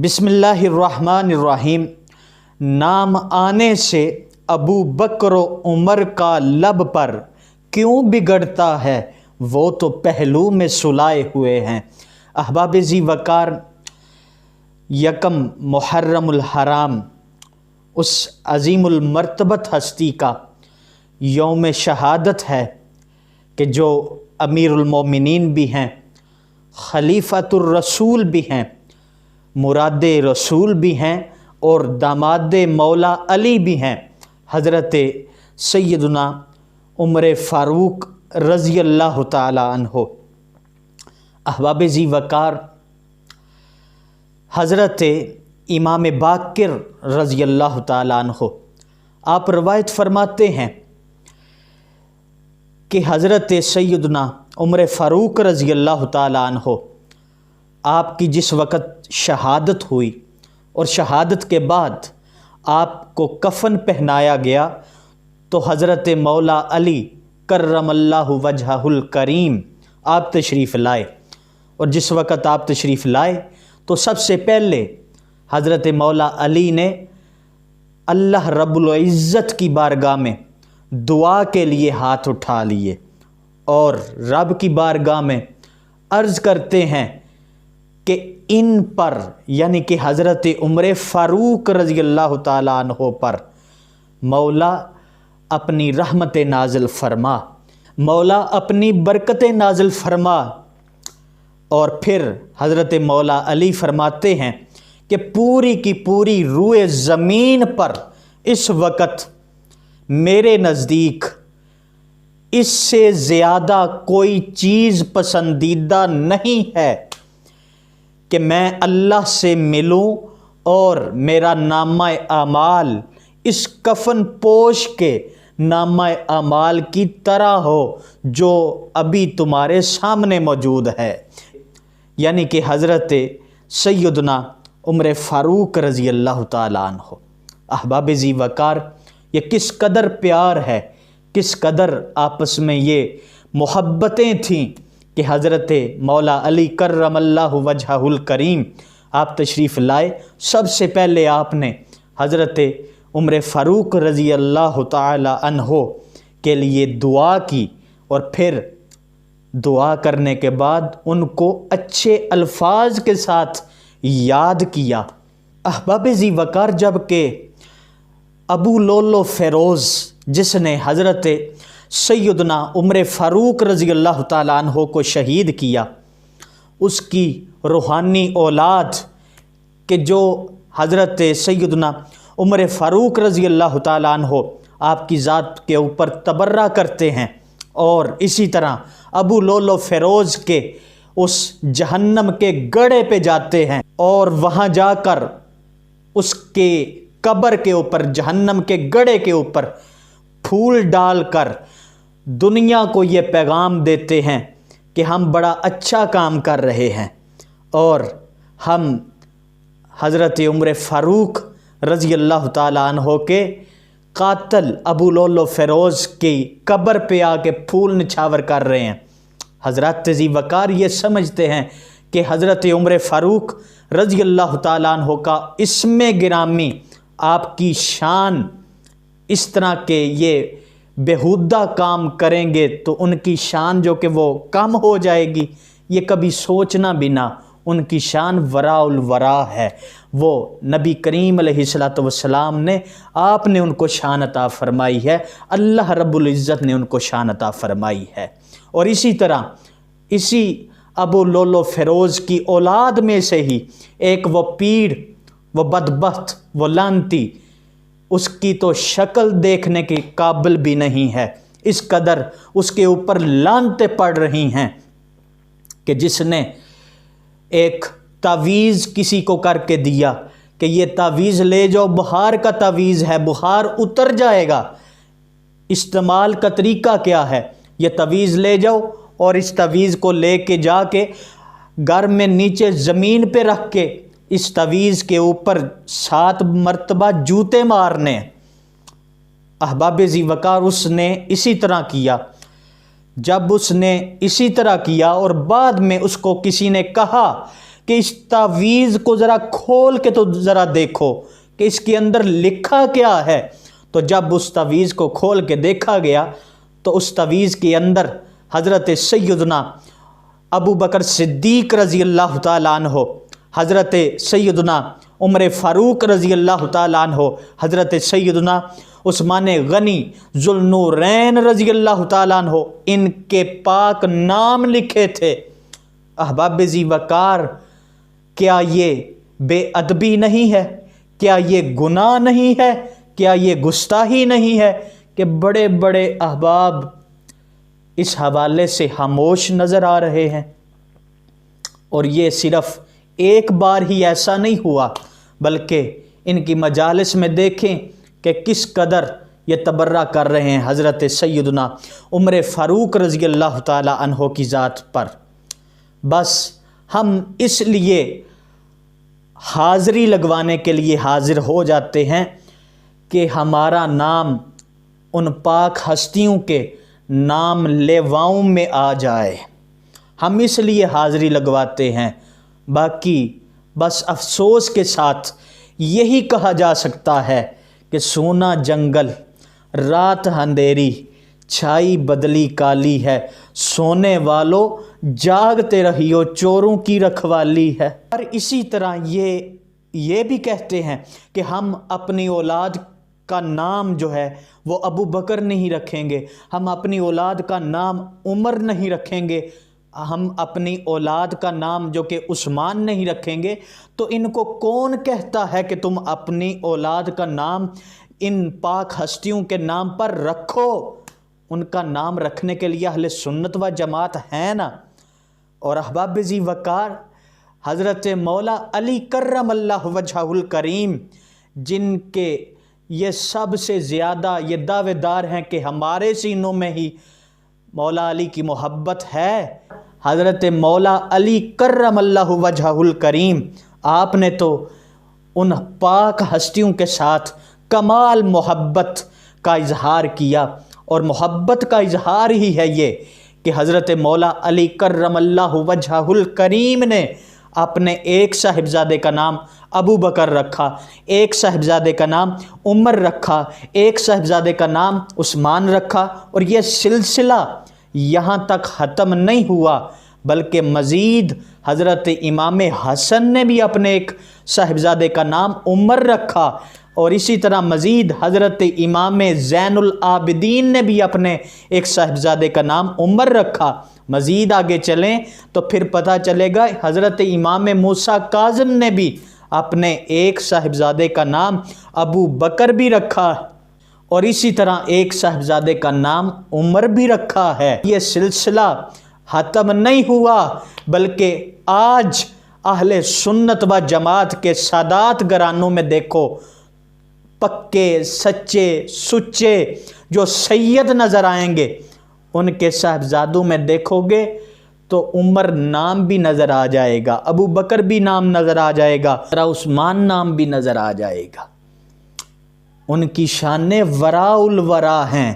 بسم اللہ الرحمن الرحیم۔ نام آنے سے ابو بکر و عمر کا لب پر کیوں بگڑتا ہے، وہ تو پہلو میں سلائے ہوئے ہیں۔ احباب ذی وقار، یکم محرم الحرام اس عظیم المرتبت ہستی کا یوم شہادت ہے کہ جو امیر المومنین بھی ہیں، خلیفۃ الرسول بھی ہیں، مراد رسول بھی ہیں اور داماد مولا علی بھی ہیں، حضرت سیدنا عمر فاروق رضی اللہ تعالی عنہ۔ احباب ذی وقار، حضرت امام باقر رضی اللہ تعالی عنہ آپ روایت فرماتے ہیں کہ حضرت سیدنا عمر فاروق رضی اللہ تعالی عنہ آپ کی جس وقت شہادت ہوئی اور شہادت کے بعد آپ کو کفن پہنایا گیا تو حضرت مولا علی کرم اللہ وجہہ الکریم آپ تشریف لائے، اور جس وقت آپ تشریف لائے تو سب سے پہلے حضرت مولا علی نے اللہ رب العزت کی بارگاہ میں دعا کے لیے ہاتھ اٹھا لیے اور رب کی بارگاہ میں عرض کرتے ہیں کہ ان پر، یعنی کہ حضرت عمر فاروق رضی اللہ تعالیٰ عنہ پر مولا اپنی رحمت نازل فرما، مولا اپنی برکت نازل فرما۔ اور پھر حضرت مولا علی فرماتے ہیں کہ پوری کی پوری روئے زمین پر اس وقت میرے نزدیک اس سے زیادہ کوئی چیز پسندیدہ نہیں ہے کہ میں اللہ سے ملوں اور میرا نامہ اعمال اس کفن پوش کے نامہ اعمال کی طرح ہو جو ابھی تمہارے سامنے موجود ہے، یعنی کہ حضرت سیدنا عمر فاروق رضی اللہ تعالیٰ عنہ۔ احباب ذی وقار، یہ کس قدر پیار ہے، کس قدر آپس میں یہ محبتیں تھیں کہ حضرت مولا علی کرم اللہ وجہہ الکریم آپ تشریف لائے۔ سب سے پہلے آپ نے حضرت عمر فاروق رضی اللہ تعالی عنہ کے لیے دعا کی، اور پھر دعا کرنے کے بعد ان کو اچھے الفاظ کے ساتھ یاد کیا۔ احباب ذی وقار، جب کہ ابو لولو فیروز جس نے حضرت سیدنا عمر فاروق رضی اللہ تعالیٰ عنہ کو شہید کیا، اس کی روحانی اولاد کہ جو حضرت سیدنا عمر فاروق رضی اللہ تعالیٰ عنہ آپ کی ذات کے اوپر تبرہ کرتے ہیں، اور اسی طرح ابو لولو فیروز کے اس جہنم کے گڑھے پہ جاتے ہیں اور وہاں جا کر اس کے قبر کے اوپر، جہنم کے گڑھے کے اوپر پھول ڈال کر دنیا کو یہ پیغام دیتے ہیں کہ ہم بڑا اچھا کام کر رہے ہیں، اور ہم حضرت عمر فاروق رضی اللہ تعالیٰ عنہ کے قاتل ابو لولو فیروز کی قبر پہ آ کے پھول نچھاور کر رہے ہیں۔ حضرت ذی وقار یہ سمجھتے ہیں کہ حضرت عمر فاروق رضی اللہ تعالیٰ عنہ کا اسم گرامی، آپ کی شان، اس طرح کے یہ بیہودہ کام کریں گے تو ان کی شان جو کہ وہ کم ہو جائے گی، یہ کبھی سوچنا بھی نہ۔ ان کی شان وراء الورا ہے، وہ نبی کریم علیہ الصلوۃ والسلام نے، آپ نے ان کو شان عطا فرمائی ہے، اللہ رب العزت نے ان کو شان عطا فرمائی ہے۔ اور اسی طرح اسی ابو لولو فیروز کی اولاد میں سے ہی ایک وہ پیڑ، وہ بدبخت، وہ لعنتی، اس کی تو شکل دیکھنے کے قابل بھی نہیں ہے، اس قدر اس کے اوپر لعنتیں پڑ رہی ہیں کہ جس نے ایک تعویذ کسی کو کر کے دیا کہ یہ تعویذ لے جاؤ، بخار کا تعویذ ہے، بخار اتر جائے گا۔ استعمال کا طریقہ کیا ہے؟ یہ تعویذ لے جاؤ اور اس تعویذ کو لے کے جا کے گھر میں نیچے زمین پہ رکھ کے اس تعویذ کے اوپر 7 مرتبہ جوتے مارنے۔ احباب ذی وقار، اس نے اسی طرح کیا۔ جب اس نے اسی طرح کیا اور بعد میں اس کو کسی نے کہا کہ اس تعویذ کو ذرا کھول کے تو ذرا دیکھو کہ اس کے اندر لکھا کیا ہے۔ تو جب اس تعویذ کو کھول کے دیکھا گیا تو اس تعویذ کے اندر حضرت سیدنا ابو بکر صدیق رضی اللہ تعالیٰ عنہ، حضرت سیدنا عمر فاروق رضی اللہ تعالیٰ عنہ، حضرت سیدنا عثمان غنی ذو النورین رضی اللہ تعالیٰ عنہ، ان کے پاک نام لکھے تھے۔ احباب ذی وقار، کیا یہ بے ادبی نہیں ہے؟ کیا یہ گناہ نہیں ہے؟ کیا یہ گستاخی نہیں ہے کہ بڑے بڑے احباب اس حوالے سے خاموش نظر آ رہے ہیں؟ اور یہ صرف ایک بار ہی ایسا نہیں ہوا، بلکہ ان کی مجالس میں دیکھیں کہ کس قدر یہ تبرہ کر رہے ہیں حضرت سیدنا عمر فاروق رضی اللہ تعالی عنہ کی ذات پر۔ بس ہم اس لیے حاضری لگوانے کے لیے حاضر ہو جاتے ہیں کہ ہمارا نام ان پاک ہستیوں کے نام لیواؤں میں آ جائے، ہم اس لیے حاضری لگواتے ہیں۔ باقی بس افسوس کے ساتھ یہی کہا جا سکتا ہے کہ سونا جنگل رات اندھیری چھائی بدلی کالی ہے، سونے والوں جاگتے رہیو چوروں کی رکھوالی ہے۔ اور اسی طرح یہ بھی کہتے ہیں کہ ہم اپنی اولاد کا نام جو ہے وہ ابو بکر نہیں رکھیں گے، ہم اپنی اولاد کا نام عمر نہیں رکھیں گے، ہم اپنی اولاد کا نام جو کہ عثمان نہیں رکھیں گے۔ تو ان کو کون کہتا ہے کہ تم اپنی اولاد کا نام ان پاک ہستیوں کے نام پر رکھو؟ ان کا نام رکھنے کے لیے اہل سنت و جماعت ہے نا۔ اور احباب ذی وقار، حضرت مولا علی کرم اللہ وجہہ الکریم، جن کے یہ سب سے زیادہ یہ دعوے دار ہیں کہ ہمارے سینوں میں ہی مولا علی کی محبت ہے، حضرت مولا علی کرم اللہ وجہہ الکریم، آپ نے تو ان پاک ہستیوں کے ساتھ کمال محبت کا اظہار کیا، اور محبت کا اظہار ہی ہے یہ کہ حضرت مولا علی کرم اللہ وجہہ الکریم نے اپنے ایک صاحبزادے کا نام ابو بکر رکھا، ایک صاحبزادے کا نام عمر رکھا، ایک صاحبزادے کا نام عثمان رکھا، اور یہ سلسلہ یہاں تک ختم نہیں ہوا، بلکہ مزید حضرت امام حسن نے بھی اپنے ایک صاحبزادے کا نام عمر رکھا، اور اسی طرح مزید حضرت امام زین العابدین نے بھی اپنے ایک صاحبزادے کا نام عمر رکھا۔ مزید آگے چلیں تو پھر پتہ چلے گا حضرت امام موسیٰ کاظم نے بھی اپنے ایک صاحبزادے کا نام ابو بکر بھی رکھا، اور اسی طرح ایک صاحبزادے کا نام عمر بھی رکھا ہے۔ یہ سلسلہ ختم نہیں ہوا، بلکہ آج اہل سنت و جماعت کے سادات گھرانوں میں دیکھو، پکے سچے سچے جو سید نظر آئیں گے، ان کے صاحبزادوں میں دیکھو گے تو عمر نام بھی نظر آ جائے گا، ابو بکر بھی نام نظر آ جائے گا، عثمان نام بھی نظر آ جائے گا۔ ان کی شانیں وراء الورا ہیں۔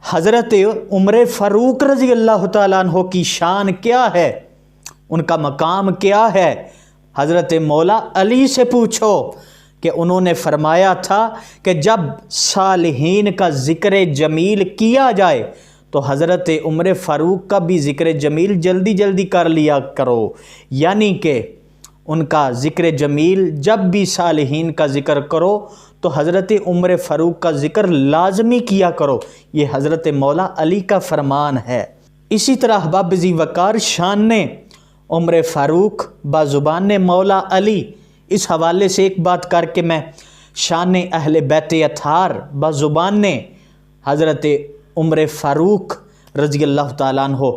حضرت عمر فاروق رضی اللہ تعالیٰ عنہ کی شان کیا ہے؟ ان کا مقام کیا ہے؟ حضرت مولا علی سے پوچھو کہ انہوں نے فرمایا تھا کہ جب صالحین کا ذکر جمیل کیا جائے تو حضرت عمر فاروق کا بھی ذکر جمیل جلدی جلدی کر لیا کرو، یعنی کہ ان کا ذکر جمیل جب بھی صالحین کا ذکر کرو تو حضرت عمر فاروق کا ذکر لازمی کیا کرو۔ یہ حضرت مولا علی کا فرمان ہے۔ اسی طرح احباب ذی وقار، شان عمر فاروق بازبان مولا علی، اس حوالے سے ایک بات کر کے میں شان اہل بیت اطہار بازبان حضرت عمر فاروق رضی اللہ تعالیٰ عنہ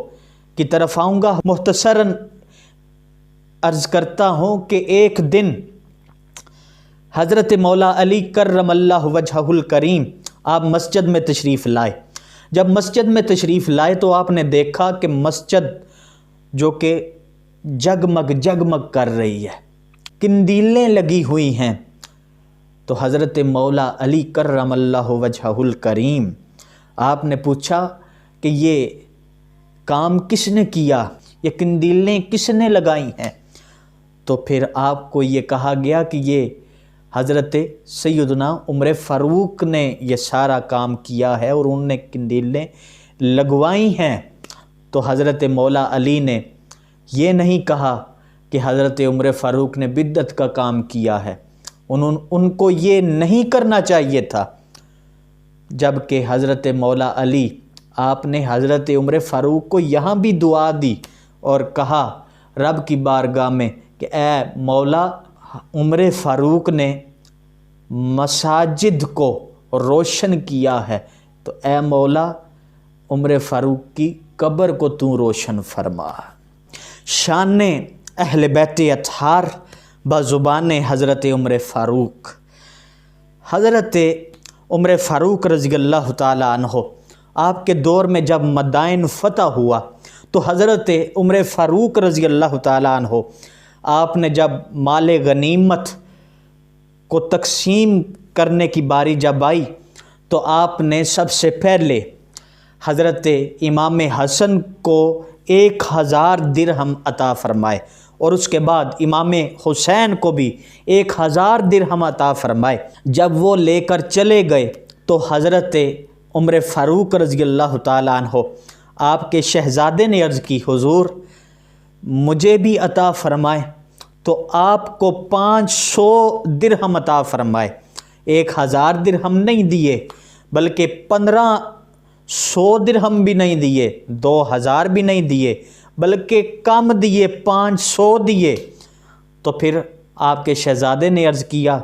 کی طرف آؤں گا۔ مختصراً عرض کرتا ہوں کہ ایک دن حضرت مولا علی کرم اللہ وجہہ الکریم آپ مسجد میں تشریف لائے۔ جب مسجد میں تشریف لائے تو آپ نے دیکھا کہ مسجد جو کہ جگمگ جگمگ کر رہی ہے، قندیلیں لگی ہوئی ہیں۔ تو حضرت مولا علی کرم اللہ وجہہ الکریم آپ نے پوچھا کہ یہ کام کس نے کیا، یہ قندیلیں کس نے لگائی ہیں؟ تو پھر آپ کو یہ کہا گیا کہ یہ حضرت سیدنا عمر فاروق نے یہ سارا کام کیا ہے اور انہوں نے قندیلیں لگوائی ہیں۔ تو حضرت مولا علی نے یہ نہیں کہا کہ حضرت عمر فاروق نے بدعت کا کام کیا ہے، ان کو یہ نہیں کرنا چاہیے تھا، جبکہ حضرت مولا علی آپ نے حضرت عمر فاروق کو یہاں بھی دعا دی اور کہا رب کی بارگاہ میں کہ اے مولا، عمر فاروق نے مساجد کو روشن کیا ہے، تو اے مولا عمر فاروق کی قبر کو تو روشن فرما۔ شان اہل بیت اطہار بزبان حضرت عمر فاروق۔ حضرت عمر فاروق رضی اللہ تعالیٰ عنہ آپ کے دور میں جب مدائن فتح ہوا تو حضرت عمر فاروق رضی اللہ تعالیٰ عنہ آپ نے جب مال غنیمت کو تقسیم کرنے کی باری جب آئی تو آپ نے سب سے پہلے حضرت امام حسن کو 1000 درہم عطا فرمائے اور اس کے بعد امام حسین کو بھی 1000 درہم عطا فرمائے۔ جب وہ لے کر چلے گئے تو حضرت عمر فاروق رضی اللہ تعالیٰ عنہ آپ کے شہزادے نے عرض کی حضور مجھے بھی عطا فرمائے، تو آپ کو 500 درہم عطا فرمائے۔ 1000 درہم نہیں دیے بلکہ 1500 درہم بھی نہیں دیے، 2000 بھی نہیں دیے بلکہ کم دیے، 500 دیے۔ تو پھر آپ کے شہزادے نے عرض کیا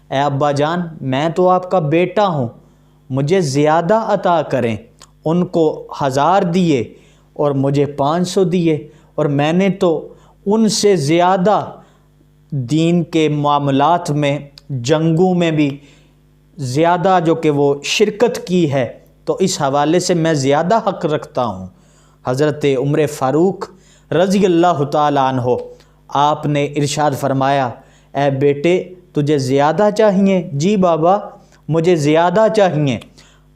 اے ابا جان، میں تو آپ کا بیٹا ہوں، مجھے زیادہ عطا کریں۔ ان کو 1000 دیے اور مجھے 500 دیے، اور میں نے تو ان سے زیادہ دین کے معاملات میں، جنگوں میں بھی زیادہ جو کہ وہ شرکت کی ہے، تو اس حوالے سے میں زیادہ حق رکھتا ہوں۔ حضرت عمر فاروق رضی اللہ تعالیٰ عنہ آپ نے ارشاد فرمایا اے بیٹے تجھے زیادہ چاہیے؟ جی بابا مجھے زیادہ چاہیے۔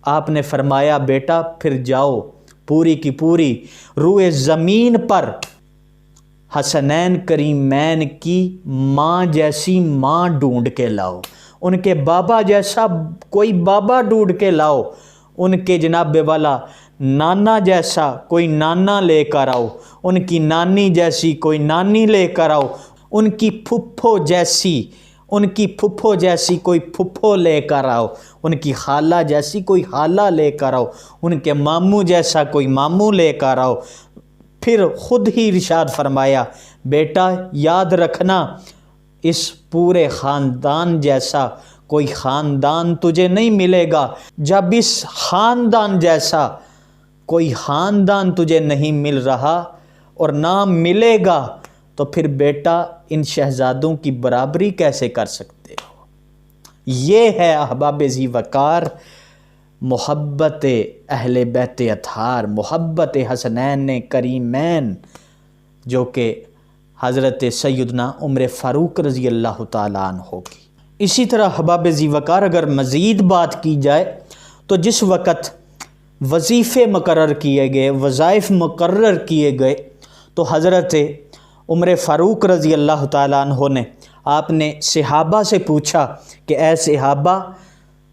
آپ نے فرمایا بیٹا پھر جاؤ پوری کی پوری روئے زمین پر حسنین کریمین کی ماں جیسی ماں ڈھونڈ کے لاؤ، ان کے بابا جیسا کوئی بابا ڈھونڈ کے لاؤ، ان کے جناب والا نانا جیسا کوئی نانا لے کر آؤ، ان کی نانی جیسی کوئی نانی لے کر آؤ، ان کی پھپھو جیسی کوئی پھپھو لے کر آؤ، ان کی خالہ جیسی کوئی خالہ لے کر آؤ، ان کے ماموں جیسا کوئی ماموں لے کر آؤ۔ پھر خود ہی ارشاد فرمایا بیٹا یاد رکھنا اس پورے خاندان جیسا کوئی خاندان تجھے نہیں ملے گا، جب اس خاندان جیسا کوئی خاندان تجھے نہیں مل رہا اور نہ ملے گا تو پھر بیٹا ان شہزادوں کی برابری کیسے کر سکتے ہو؟ یہ ہے احباب ذی وقار محبت اہل بیت اطہار، محبت حسنین کریمین، جو کہ حضرت سیدنا عمر فاروق رضی اللہ تعالیٰ عنہ کی۔ اسی طرح احباب ذی وقار اگر مزید بات کی جائے تو جس وقت وظیفے مقرر کیے گئے، وظائف مقرر کیے گئے، تو حضرت عمر فاروق رضی اللہ تعالیٰ عنہ نے آپ نے صحابہ سے پوچھا کہ اے صحابہ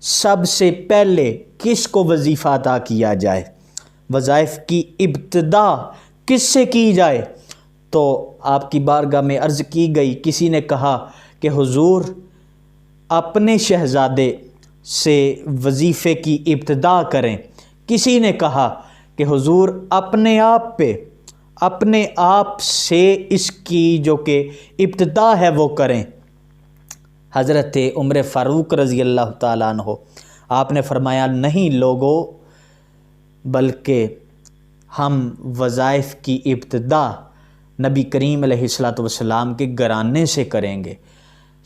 سب سے پہلے کس کو وظیفہ عطا کیا جائے، وظائف کی ابتدا کس سے کی جائے؟ تو آپ کی بارگاہ میں عرض کی گئی، کسی نے کہا کہ حضور اپنے شہزادے سے وظیفے کی ابتدا کریں، کسی نے کہا کہ حضور اپنے آپ سے اس کی جو کہ ابتدا ہے وہ کریں۔ حضرت عمر فاروق رضی اللہ تعالیٰ عنہ آپ نے فرمایا نہیں لوگو، بلکہ ہم وظائف کی ابتدا نبی کریم علیہ السلام کے گھرانے سے کریں گے،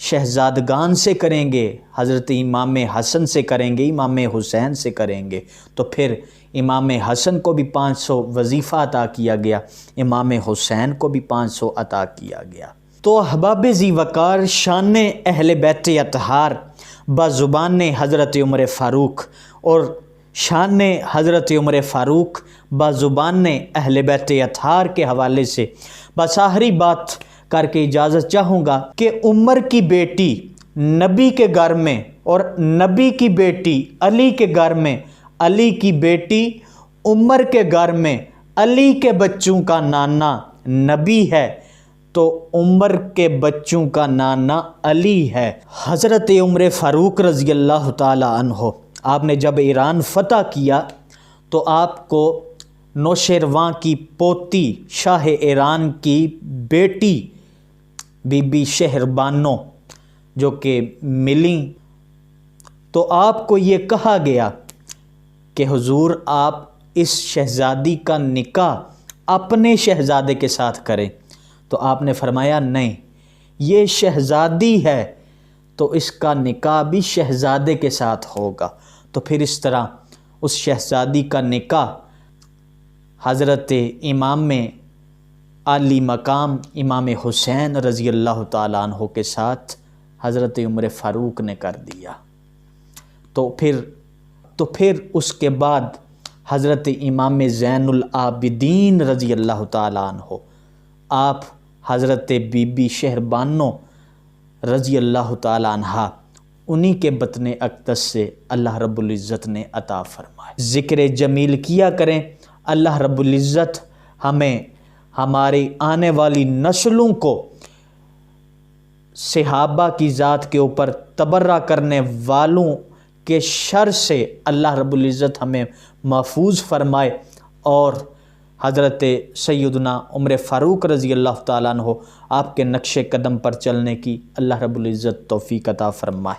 شہزادگان سے کریں گے، حضرت امام حسن سے کریں گے، امام حسین سے کریں گے۔ تو پھر امام حسن کو بھی 500 وظیفہ عطا کیا گیا، امام حسین کو بھی 500 عطا کیا گیا۔ تو احباب ذی وقار شان اہل بیت اطہار بزبان حضرت عمر فاروق اور شان حضرت عمر فاروق بزبان اہل بیت اطہار کے حوالے سے بس آخری بات کر کے اجازت چاہوں گا کہ عمر کی بیٹی نبی کے گھر میں اور نبی کی بیٹی علی کے گھر میں، علی کی بیٹی عمر کے گھر میں، علی کے بچوں کا نانا نبی ہے تو عمر کے بچوں کا نانا علی ہے۔ حضرت عمر فاروق رضی اللہ تعالی عنہ آپ نے جب ایران فتح کیا تو آپ کو نوشیروان کی پوتی شاہ ایران کی بیٹی بی بی شہربانو جو کہ ملیں، تو آپ کو یہ کہا گیا کہ حضور آپ اس شہزادی کا نکاح اپنے شہزادے کے ساتھ کریں، تو آپ نے فرمایا نہیں، یہ شہزادی ہے تو اس کا نکاح بھی شہزادے کے ساتھ ہوگا۔ تو پھر اس طرح اس شہزادی کا نکاح حضرت امام عالی مقام امام حسین رضی اللہ تعالیٰ عنہ کے ساتھ حضرت عمر فاروق نے کر دیا۔ تو پھر اس کے بعد حضرت امام زین العابدین رضی اللہ تعالیٰ عنہ آپ حضرت بی بی شہربانو رضی اللہ تعالیٰ عنہ انہی کے بطن اقدس سے اللہ رب العزت نے عطا فرمائے۔ ذکر جمیل کیا کریں، اللہ رب العزت ہمیں ہماری آنے والی نسلوں کو صحابہ کی ذات کے اوپر تبرہ کرنے والوں کے شر سے اللہ رب العزت ہمیں محفوظ فرمائے، اور حضرت سیدنا عمر فاروق رضی اللہ تعالیٰ عنہ آپ کے نقش قدم پر چلنے کی اللہ رب العزت توفیق عطا فرمائے۔